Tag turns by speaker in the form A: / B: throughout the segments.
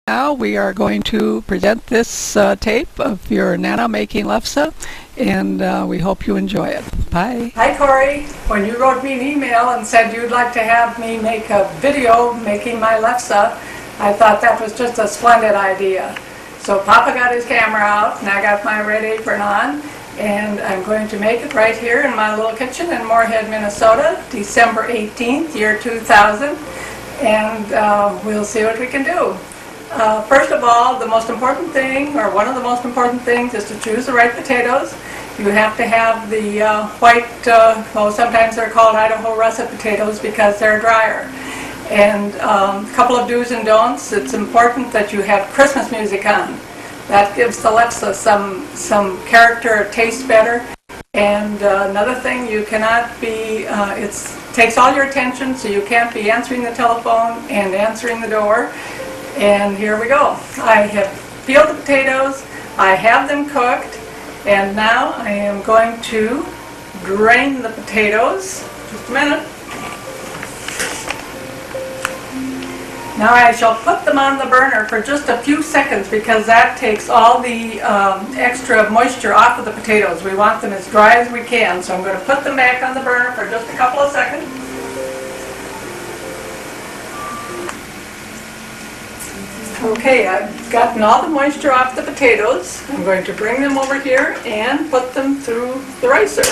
A: Now we are going to present this tape of your Nana making lefse, and we hope you enjoy it. Bye.
B: Hi Corey, when you wrote me an email and said you'd like to have me make a video making my lefse, I thought that was just a splendid idea. So Papa got his camera out and I got my red apron on, and I'm going to make it right here in my little kitchen in Moorhead, Minnesota, December 18th, year 2000, and we'll see what we can do. First of all, the most important thing, or one of the most important things, is to choose the right potatoes. You have to have the white, well, sometimes they're called Idaho russet potatoes because they're drier. And a couple of do's and don'ts. It's important that you have Christmas music on. That gives the lefse some character, it tastes better. And another thing, you cannot be, it takes all your attention, so you can't be answering the telephone and answering the door. And here we go. I have peeled the potatoes, I have them cooked, and now I am going to drain the potatoes. Just a minute. Now I shall put them on the burner for just a few seconds because that takes all the extra moisture off of the potatoes. We want them as dry as we can, so I'm going to put them back on the burner for just a couple of seconds. Okay, I've gotten all the moisture off the potatoes. I'm going to bring them over here and put them through the ricer.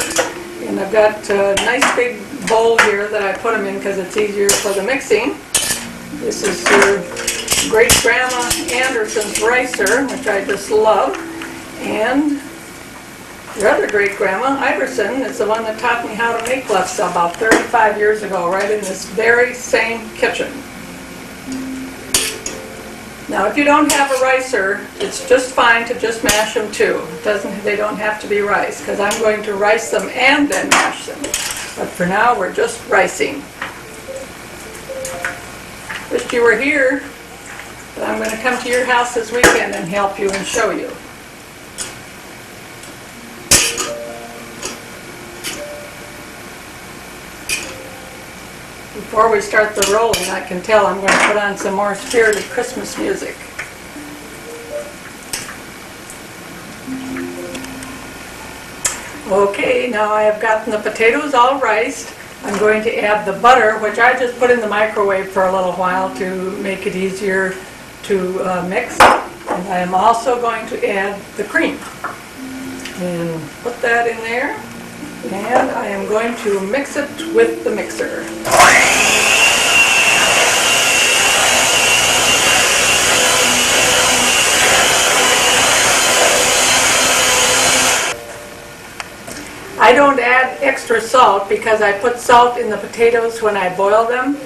B: And I've got a nice big bowl here that I put them in because it's easier for the mixing. This is your great-grandma Anderson's ricer, which I just love. And your other great-grandma, Iverson, is the one that taught me how to make lefse about 35 years ago, right in this very same kitchen. Now, if you don't have a ricer, it's just fine to just mash them too. They don't have to be rice, because I'm going to rice them and then mash them. But for now, we're just ricing. Wish you were here, but I'm going to come to your house this weekend and help you and show you. Before we start the rolling, I can tell I'm going to put on some more spirited Christmas music. Okay, now I have gotten the potatoes all riced. I'm going to add the butter, which I just put in the microwave for a little while to make it easier to mix. And I am also going to add the cream. And put that in there. And I am going to mix it with the mixer. I don't add extra salt because I put salt in the potatoes when I boil them,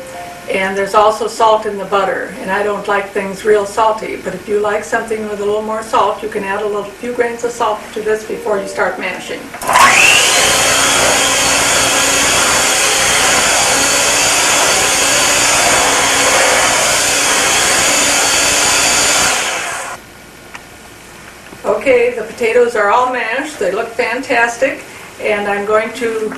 B: and there's also salt in the butter, and I don't like things real salty. But if you like something with a little more salt, you can add a few grains of salt to this before you start mashing. Okay, the potatoes are all mashed. They look fantastic. And I'm going to,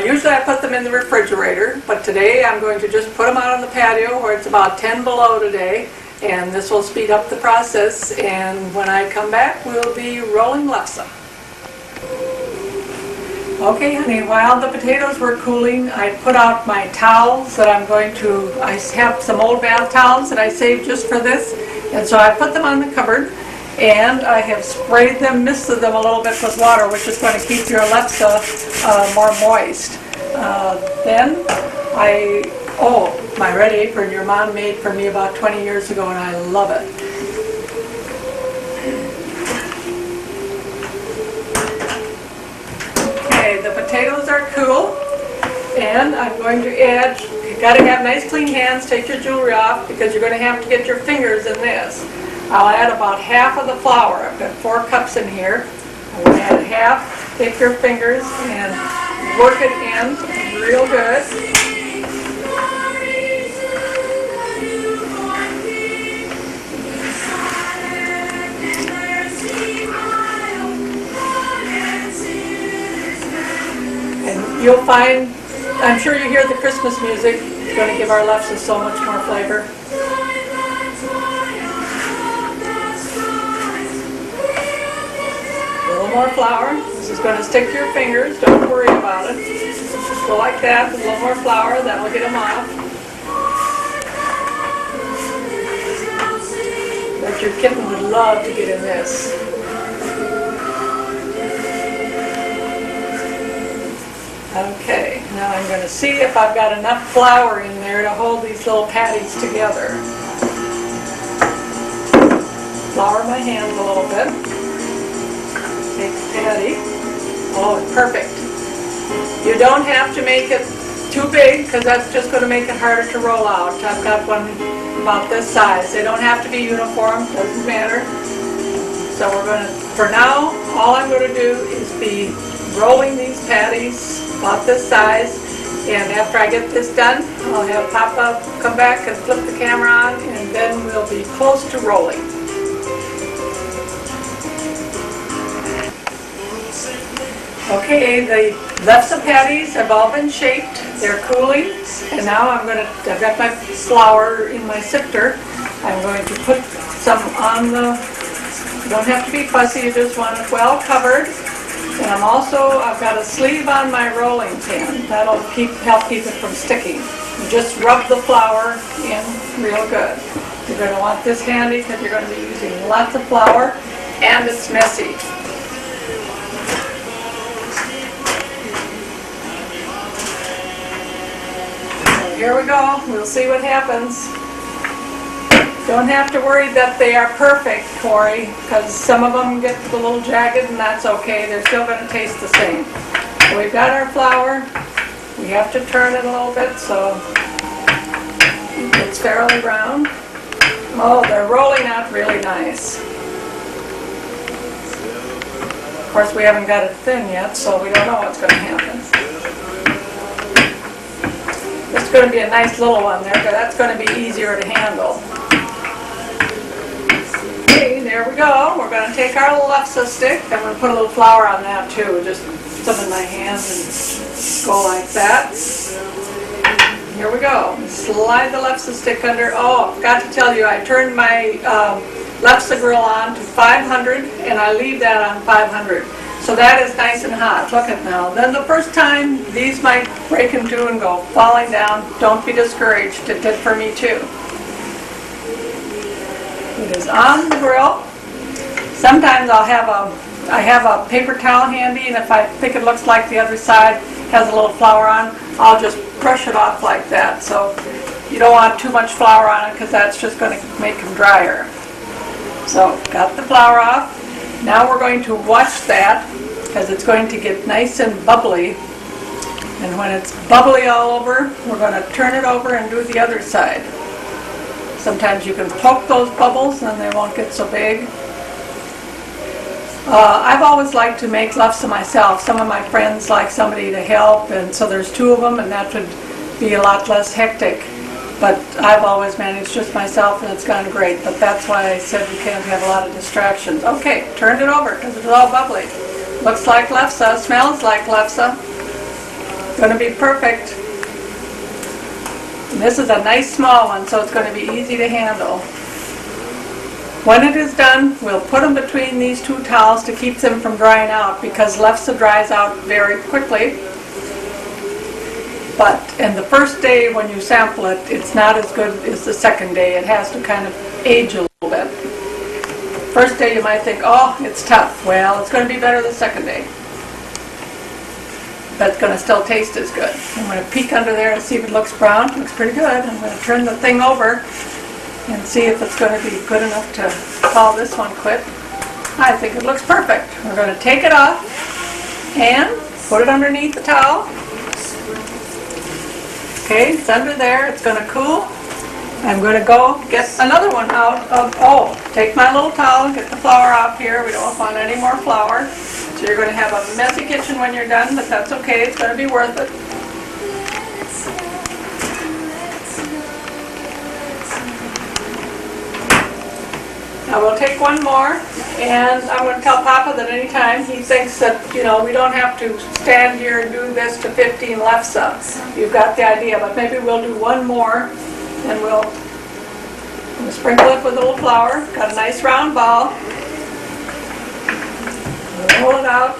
B: usually I put them in the refrigerator, but today I'm going to just put them out on the patio where it's about 10 below today, and this will speed up the process, and when I come back we'll be rolling lefse. Okay honey, while the potatoes were cooling, I put out my towels that I have some old bath towels that I saved just for this, and so I put them on the cupboard. And I have sprayed them, misted them a little bit with water, which is going to keep your lefse more moist. Then my red apron your mom made for me about 20 years ago, and I love it. Okay, the potatoes are cool, and I'm going to add, you've got to have nice clean hands, take your jewelry off, because you're going to have to get your fingers in this. I'll add about half of the flour. I've got 4 cups in here. I'm going to add half. Take your fingers and work it in real good. And you'll find, I'm sure you hear the Christmas music. It's going to give our lefse so much more flavor. more flour. This is going to stick to your fingers. Don't worry about it. Just go like that with a little more flour. That'll get them off. But your kitten would love to get in this. Okay, now I'm going to see if I've got enough flour in there to hold these little patties together. Flour my hands a little bit. Take the patty. Oh, perfect. You don't have to make it too big because that's just going to make it harder to roll out. I've got one about this size. They don't have to be uniform, doesn't matter. So we're going to, for now, all I'm going to do is be rolling these patties about this size, and after I get this done, I'll have Papa come back and flip the camera on, and then we'll be close to rolling. Okay, the Lefse patties have all been shaped. They're cooling, and now I've got my flour in my sifter. I'm going to put some on the, you don't have to be fussy, you just want it well covered. And I've got a sleeve on my rolling pin. That'll help keep it from sticking. You just rub the flour in real good. You're going to want this handy because you're going to be using lots of flour, and it's messy. So here we go. We'll see what happens. Don't have to worry that they are perfect, Corey, because some of them get a little jagged, and that's okay. They're still going to taste the same. So we've got our flour. We have to turn it a little bit so it's fairly round. Oh, they're rolling out really nice. Of course, we haven't got it thin yet, so we don't know what's going to happen. It's going to be a nice little one there, because that's going to be easier to handle. There we go. We're going to take our Lefse stick. I'm going to put a little flour on that too. Just some in my hand and go like that. Here we go. Slide the Lefse stick under. Oh, I forgot to tell you, I turned my Lefse grill on to 500, and I leave that on 500. So that is nice and hot. Look at now. Then the first time, these might break in two and go falling down. Don't be discouraged. It did for me too. It is on the grill. Sometimes I have a paper towel handy, and if I think it looks like the other side has a little flour on, I'll just brush it off like that. So you don't want too much flour on it because that's just going to make them drier. So got the flour off. Now we're going to watch that because it's going to get nice and bubbly. And when it's bubbly all over, we're going to turn it over and do the other side. Sometimes you can poke those bubbles and they won't get so big. I've always liked to make Lefse myself. Some of my friends like somebody to help, and so there's two of them, and that would be a lot less hectic. But I've always managed just myself, and it's gone great. But that's why I said you can't have a lot of distractions. Okay, turned it over because it's all bubbly. Looks like Lefse, smells like Lefse. Going to be perfect. And this is a nice small one, so it's going to be easy to handle. When it is done, we'll put them between these two towels to keep them from drying out, because Lefse dries out very quickly. But in the first day when you sample it, it's not as good as the second day. It has to kind of age a little bit. First day you might think, oh, it's tough. Well, it's going to be better the second day. But it's going to still taste as good. I'm going to peek under there and see if it looks brown. It looks pretty good. I'm going to turn the thing over and see if it's going to be good enough to call this one quit. I think it looks perfect. We're going to take it off and put it underneath the towel. Okay, it's under there. It's going to cool. I'm going to go get another one out of, take my little towel and get the flour off here. We don't want any more flour. So you're going to have a messy kitchen when you're done, but that's okay. It's going to be worth it. Now we'll take one more, and I'm going to tell Papa that anytime he thinks that, we don't have to stand here and do this to 15 Lefse. You've got the idea, but maybe we'll do one more, and we'll sprinkle it with a little flour. Got a nice round ball. Roll it out.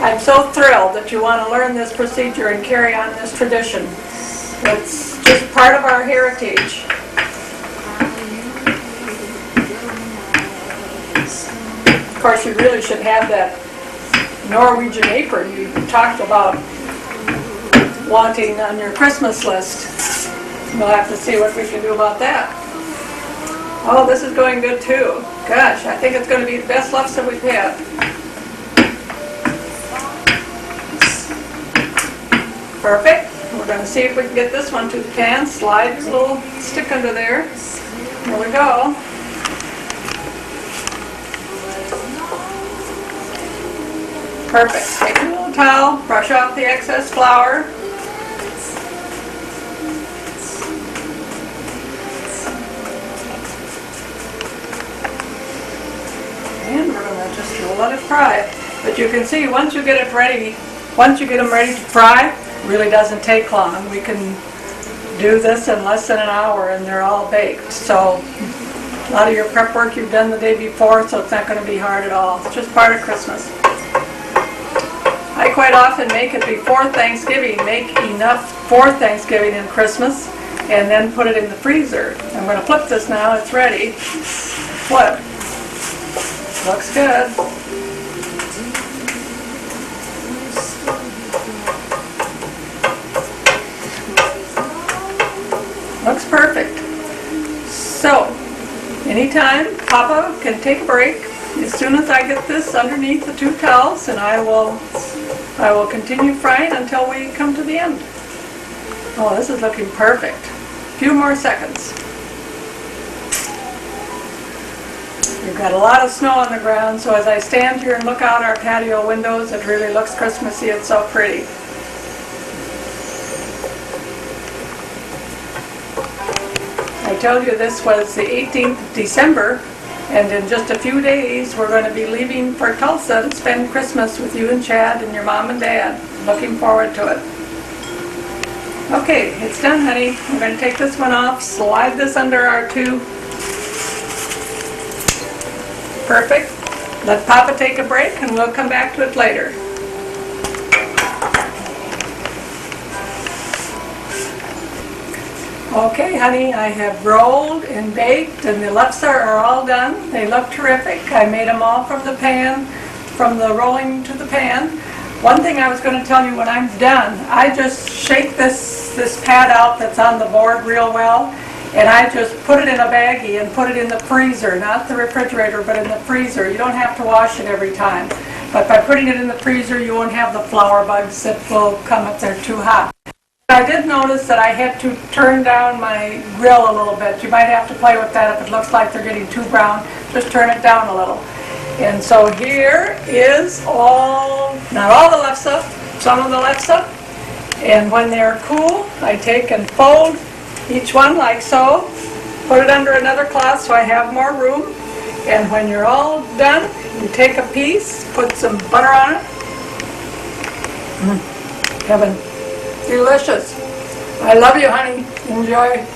B: I'm so thrilled that you want to learn this procedure and carry on this tradition. It's just part of our heritage. Of course, you really should have that Norwegian apron you talked about wanting on your Christmas list. We'll have to see what we can do about that. Oh, this is going good too. Gosh, I think it's going to be the best lefse we've had. Perfect. We're going to see if we can get this one to the pan. Slide a little stick under there. There we go. Perfect. Take a little towel, brush off the excess flour. And we're going to just let it fry. But you can see once you get it ready, once you get them ready to fry, it really doesn't take long. We can do this in less than an hour and they're all baked. So a lot of your prep work you've done the day before, so it's not going to be hard at all. It's just part of Christmas. I quite often make it before Thanksgiving, make enough for Thanksgiving and Christmas, and then put it in the freezer. I'm going to flip this now, it's ready. What? Looks good. Looks perfect. So, anytime, Papa can take a break. As soon as I get this underneath the two towels, and I will continue frying until we come to the end. Oh, this is looking perfect. A few more seconds. We've got a lot of snow on the ground, so as I stand here and look out our patio windows, it really looks Christmassy. It's so pretty. I told you this was the 18th of December, and in just a few days we're going to be leaving for Tulsa to spend Christmas with you and Chad and your mom and dad. Looking forward to it. Okay, it's done, honey. I'm going to take this one off, slide this under our two. Perfect. Let Papa take a break and we'll come back to it later. Okay, honey, I have rolled and baked and the lefse are all done. They look terrific. I made them all from the pan, from the rolling to the pan. One thing I was going to tell you when I'm done, I just shake this pad out that's on the board real well, and I just put it in a baggie and put it in the freezer, not the refrigerator, but in the freezer. You don't have to wash it every time. But by putting it in the freezer, you won't have the flour bugs that will come if they're too hot. I did notice that I had to turn down my grill a little bit. You might have to play with that if it looks like they're getting too brown. Just turn it down a little. And so here is not all the lefse, some of the lefse. And when they're cool, I take and fold each one like so. Put it under another cloth so I have more room. And when you're all done, you take a piece, put some butter on it. Heaven. Delicious. I love you, honey. Enjoy.